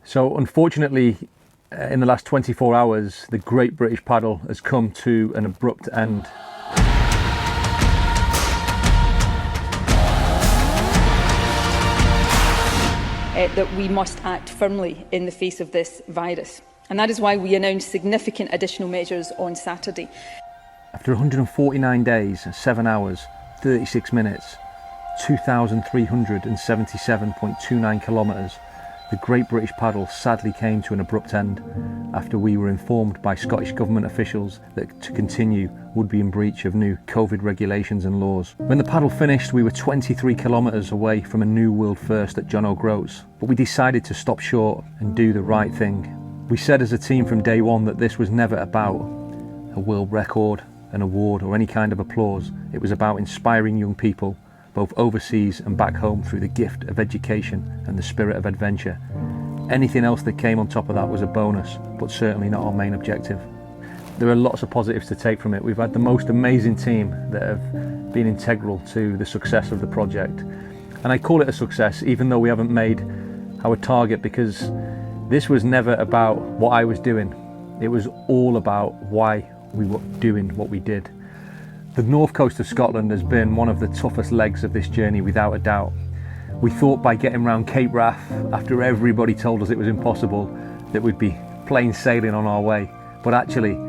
So unfortunately, in the last 24 hours, the Great British Paddle has come to an abrupt end. That we must act firmly in the face of this virus. And that is why we announced significant additional measures on Saturday. After 149 days, 7 hours, 36 minutes, 2,377.29 kilometres, the Great British Paddle sadly came to an abrupt end after we were informed by Scottish Government officials that to continue would be in breach of new COVID regulations and laws. When the paddle finished, we were 23 kilometres away from a new world first at John O'Groats, but we decided to stop short and do the right thing. We said as a team from day one that this was never about a world record, an award or any kind of applause. It was about inspiring young people both overseas and back home through the gift of education and the spirit of adventure. Anything else that came on top of that was a bonus, but certainly not our main objective. There are lots of positives to take from it. We've had the most amazing team that have been integral to the success of the project. And I call it a success even though we haven't made our target, because this was never about what I was doing. It was all about why we were doing what we did. The north coast of Scotland has been one of the toughest legs of this journey without a doubt. We thought by getting round Cape Wrath, after everybody told us it was impossible, that we'd be plain sailing on our way. But actually,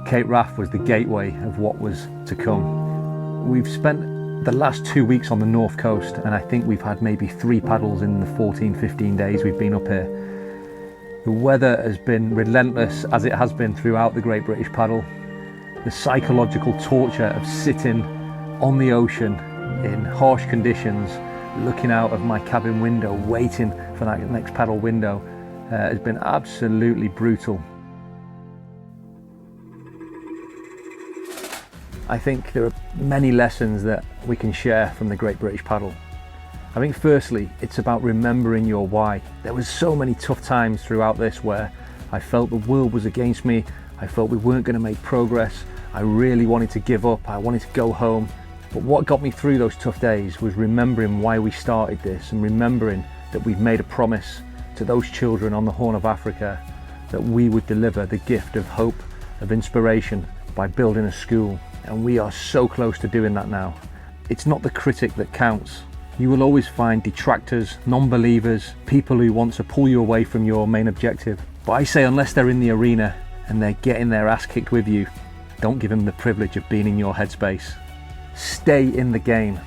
Cape Wrath was the gateway of what was to come. We've spent the last 2 weeks on the north coast, and I think we've had maybe 3 paddles in the 14-15 days we've been up here. The weather has been relentless, as it has been throughout the Great British Paddle. The psychological torture of sitting on the ocean in harsh conditions, looking out of my cabin window, waiting for that next paddle window, has been absolutely brutal. I think there are many lessons that we can share from the Great British Paddle. I think firstly, it's about remembering your why. There was so many tough times throughout this where I felt the world was against me. I felt we weren't going to make progress. I really wanted to give up. I wanted to go home. But what got me through those tough days was remembering why we started this, and remembering that we've made a promise to those children on the Horn of Africa that we would deliver the gift of hope, of inspiration by building a school. And we are so close to doing that now. It's not the critic that counts. You will always find detractors, non-believers, people who want to pull you away from your main objective. But I say, unless they're in the arena and they're getting their ass kicked with you, don't give them the privilege of being in your headspace. Stay in the game.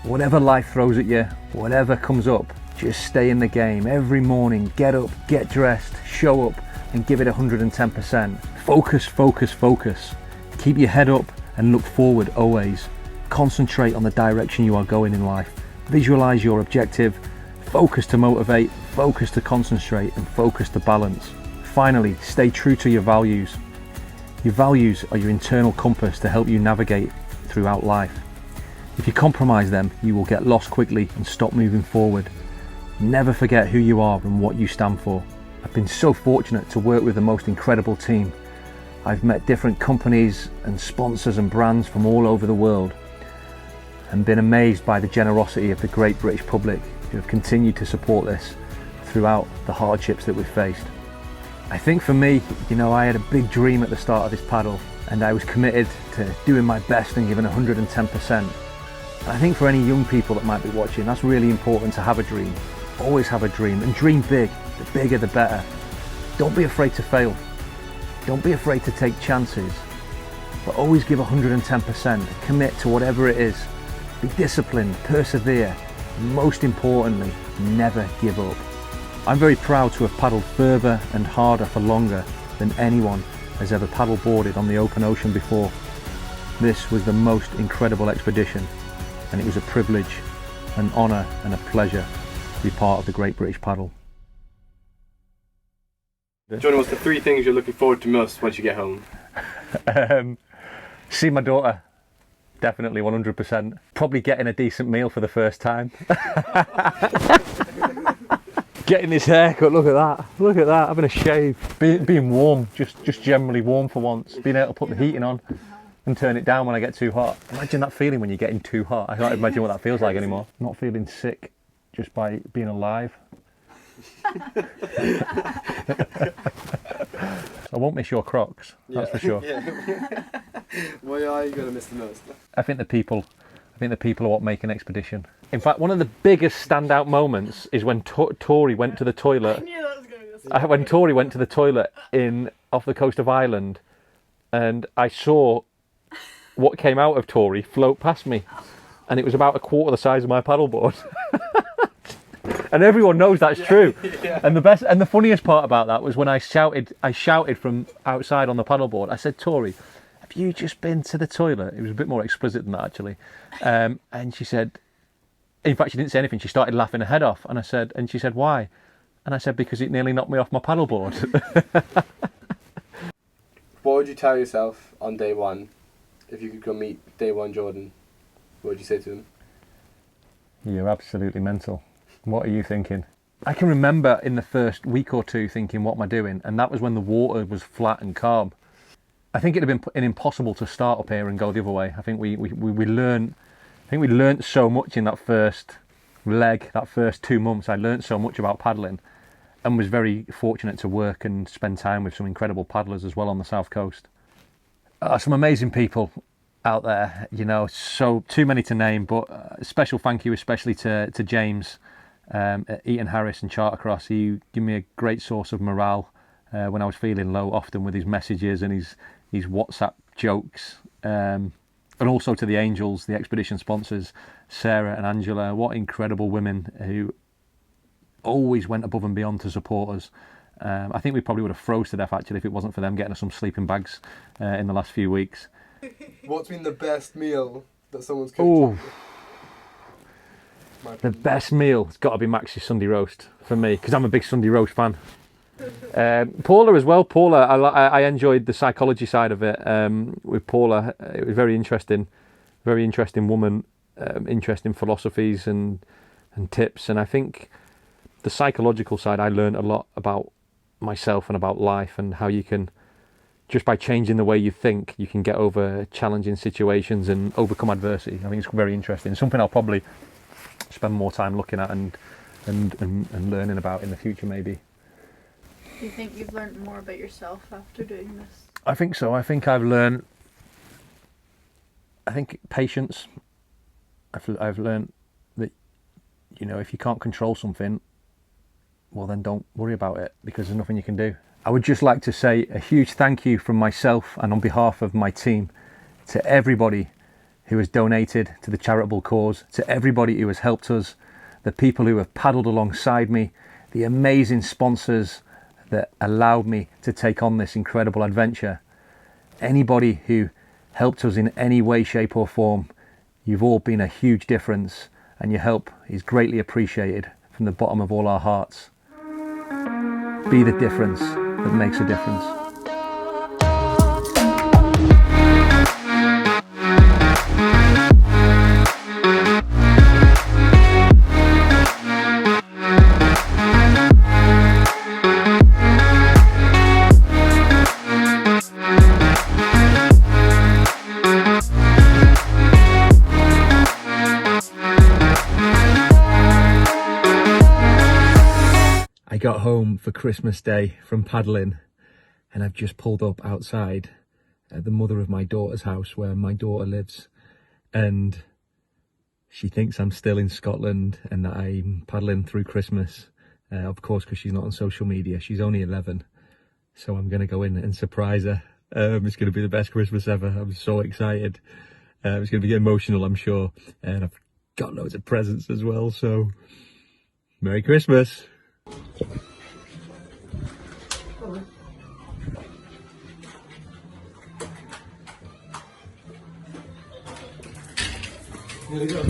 Whatever life throws at you, whatever comes up, just stay in the game. Every morning, get up, get dressed, show up, and give it 110%. Focus, focus, focus. Keep your head up and look forward always. Concentrate on the direction you are going in life. Visualize your objective. Focus to motivate, focus to concentrate, and focus to balance. Finally, stay true to your values. Your values are your internal compass to help you navigate throughout life. If you compromise them, you will get lost quickly and stop moving forward. Never forget who you are and what you stand for. I've been so fortunate to work with the most incredible team. I've met different companies and sponsors and brands from all over the world, and been amazed by the generosity of the Great British public who have continued to support this throughout the hardships that we've faced. I think for me, I had a big dream at the start of this paddle, and I was committed to doing my best and giving 110%. I think for any young people that might be watching, that's really important to have a dream. Always have a dream, and dream big. The bigger the better. Don't be afraid to fail. Don't be afraid to take chances, but always give 110%. Commit to whatever it is. Be disciplined, persevere, and most importantly, never give up. I'm very proud to have paddled further and harder for longer than anyone has ever paddleboarded on the open ocean before. This was the most incredible expedition, and it was a privilege, an honour and a pleasure to be part of the Great British Paddle. Jordan, what's the 3 things you're looking forward to most once you get home? See my daughter, definitely 100%. Probably getting a decent meal for the first time. Getting this haircut, look at that, having a shave. Being warm, just generally warm for once. Being able to put the heating on and turn it down when I get too hot. Imagine that feeling when you're getting too hot. I can't imagine what that feels like anymore. Not feeling sick just by being alive. I won't miss your Crocs, that's for sure. Yeah. Why are you going to miss the most? I think the people are what make an expedition. In fact, one of the biggest standout moments is when Tori went to the toilet. I knew that was going to be the When Tori went to the toilet off the coast of Ireland, and I saw what came out of Tori float past me, and it was about a quarter the size of my paddleboard. And everyone knows that's true. Yeah. And the funniest part about that was when I shouted from outside on the paddleboard. I said, "Tori, have you just been to the toilet?" It was a bit more explicit than that, actually. And she said, in fact, she didn't say anything. She started laughing her head off. And she said, "Why?" And I said, "Because it nearly knocked me off my paddleboard." What would you tell yourself on day one if you could go meet day one Jordan? What would you say to him? You're absolutely mental. What are you thinking? I can remember in the first week or two thinking, what am I doing? And that was when the water was flat and calm. I think it'd have been impossible to start up here and go the other way. I think we learned so much in that first leg, that first 2 months. I learned so much about paddling, and was very fortunate to work and spend time with some incredible paddlers as well on the south coast. Some amazing people out there, you know, so too many to name, but a special thank you especially to James at Eaton Harris and Chartercross. He gave me a great source of morale when I was feeling low, often with his messages and his WhatsApp jokes. And also to the Angels, the expedition sponsors, Sarah and Angela. What incredible women who always went above and beyond to support us. I think we probably would have froze to death actually if it wasn't for them getting us some sleeping bags in the last few weeks. What's been the best meal that someone's cooked? Oh, the best meal has got to be Max's Sunday roast for me, because I'm a big Sunday roast fan. Paula as well. Paula, I enjoyed the psychology side of it with Paula. It was very interesting woman, interesting philosophies and tips. And I think the psychological side, I learned a lot about myself and about life, and how you can, just by changing the way you think, you can get over challenging situations and overcome adversity. I think it's very interesting. Something I'll probably spend more time looking at and learning about in the future, maybe. Do you think you've learned more about yourself after doing this? I think so. I think I've learned. I think patience. I've learned that, you know, if you can't control something, well then don't worry about it, because there's nothing you can do. I would just like to say a huge thank you from myself and on behalf of my team to everybody who has donated to the charitable cause, to everybody who has helped us, the people who have paddled alongside me, the amazing sponsors that allowed me to take on this incredible adventure. Anybody who helped us in any way, shape or form, you've all been a huge difference, and your help is greatly appreciated from the bottom of all our hearts. Be the difference that makes a difference. I got home for Christmas Day from paddling, and I've just pulled up outside the mother of my daughter's house where my daughter lives, and she thinks I'm still in Scotland and that I'm paddling through Christmas, of course, because she's not on social media. She's only 11, so I'm going to go in and surprise her. It's going to be the best Christmas ever. I'm so excited. It's going to be emotional, I'm sure, and I've got loads of presents as well, so Merry Christmas. Here we go.